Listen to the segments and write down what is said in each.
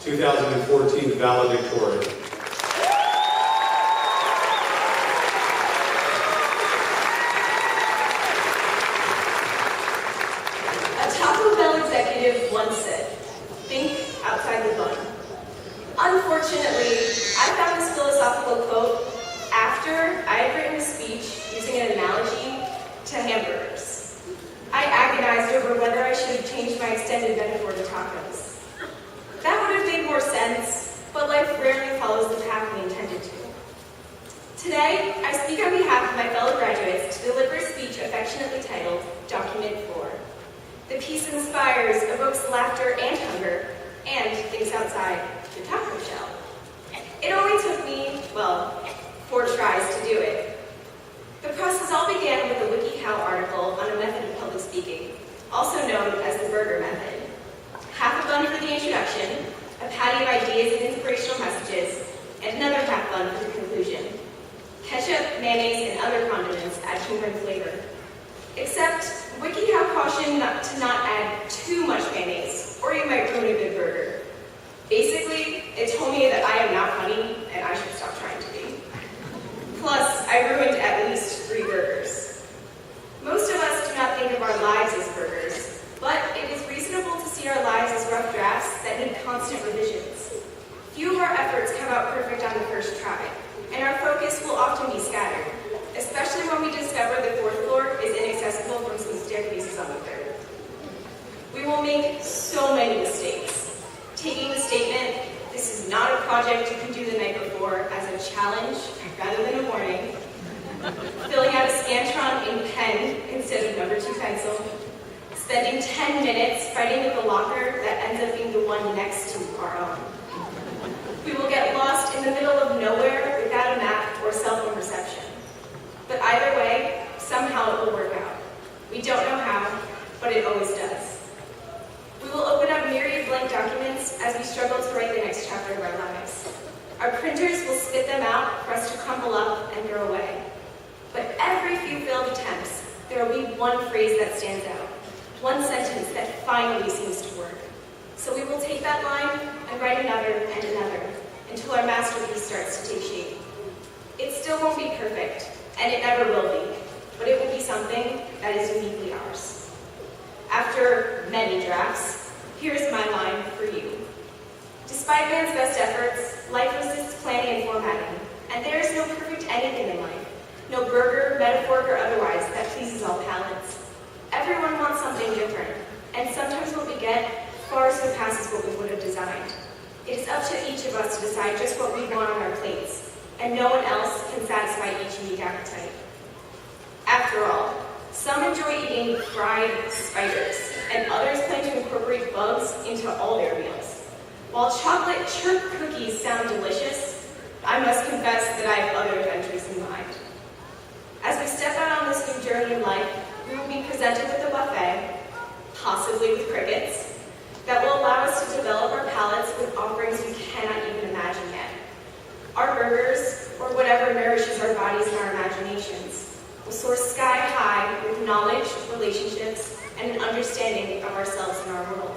2014 Valedictorian. A Taco Bell executive once said, "Think outside the bun." Unfortunately, I found this philosophical quote after I had written a speech using an analogy to hamburgers. I agonized over whether I should have changed my extended metaphor to tacos. That would have made more sense, but life rarely follows the path we intended to. Today, I speak on behalf of my fellow graduates to deliver a speech affectionately titled Document 4. The piece inspires, evokes laughter and hunger, and thinks outside the taco shell. It only took me, 4 tries to do it. The process all began with a WikiHow article on a method of public speaking, also known as the burger method. Half a bun for the introduction, a patty of ideas and inspirational messages, and another half bun for the conclusion. Ketchup, mayonnaise, and other condiments add humor and flavor. Except, WikiHow cautioned to not add too much mayonnaise, or you might ruin a good burger. Basically, it told me that I am not funny, and I should stop trying to be. Plus, I ruined at least 3 burgers. Most of us do not think of our lives as burgers, but it is reasonable to see our lives as rough drafts that need constant revisions. Few of our efforts come out perfect on the first try, and our focus will often be scattered, especially when we discover the 4th floor is inaccessible from some staircases on the 3rd. We will make so many mistakes. Taking the statement, "This is not a project you can do the night before," as a challenge rather than a warning. Filling out a Scantron in pen instead of number 2 pencil. Spending 10 minutes fighting with a locker that ends up being the one next to our own. We will get lost in the middle of nowhere without a map or cell phone reception. But either way, somehow it will work out. We don't know how, but it always does. We will open up myriad blank documents as we struggle to write the next chapter of our lives. Our printers will spit them out for us to crumple up and throw away. But every few failed attempts, there will be one phrase that stands out, one sentence that finally seems to work. So we will take that line and write another and another until our masterpiece starts to take shape. It still won't be perfect, and it never will be, but it will be something that is uniquely ours. After many drafts, here's my line for you. Despite man's best efforts, life resists planning and formatting, and there is no perfect anything in life, no burger, metaphoric or otherwise, that pleases all palates. Everyone wants something different, and sometimes what we get far surpasses what we would have designed. It is up to each of us to decide just what we want on our plates, and no one else can satisfy each unique appetite. After all, some enjoy eating fried spiders, and others plan to incorporate bugs into all their meals. While chocolate chip cookies sound delicious, I must confess that I have other adventures in mind. As we step out on this new journey in life, we will be presented with a buffet, possibly with crickets, that will allow us to develop our palates with offerings we cannot even imagine yet. Our burgers, or whatever nourishes our bodies and our imaginations, will soar sky high with knowledge, relationships, and an understanding of ourselves and our world.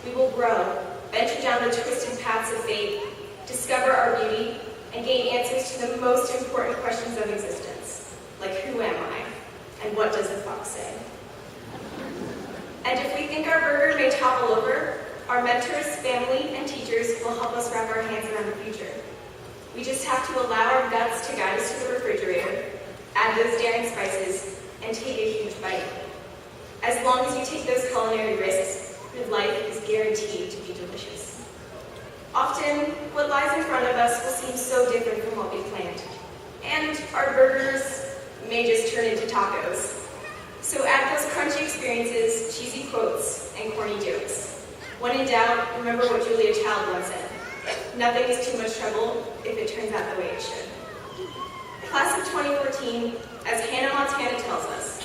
We will grow, venture down the twisted paths of fate, discover our beauty, and gain answers to the most important questions of existence, like who am I, and what does the fox say? And if we think our burger may topple over, our mentors, family, and teachers will help us wrap our hands around the future. We just have to allow our guts to guide us to the refrigerator, add those daring spices, and take a huge bite. As long as you take those culinary risks, your life is guaranteed to be delicious. Often, what lies in front of us will seem so different from what we planned, and our burgers may just turn into tacos. So add those crunchy experiences, cheesy quotes, and corny jokes. When in doubt, remember what Julia Child once said, "Nothing is too much trouble if it turns out the way it should." Class of 2014, as Hannah Montana tells us,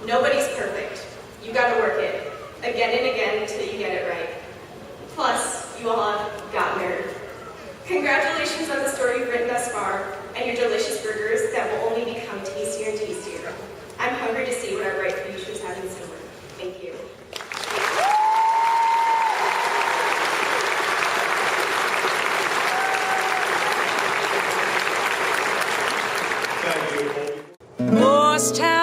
nobody's perfect. You gotta work it, again and again until you get it right. Plus, you all have got nerve. Congratulations on the story you've written thus far, and your delicious burgers that will only become tastier and tastier. I'm hungry to see what our bright futures have in store. Thank you. Morristown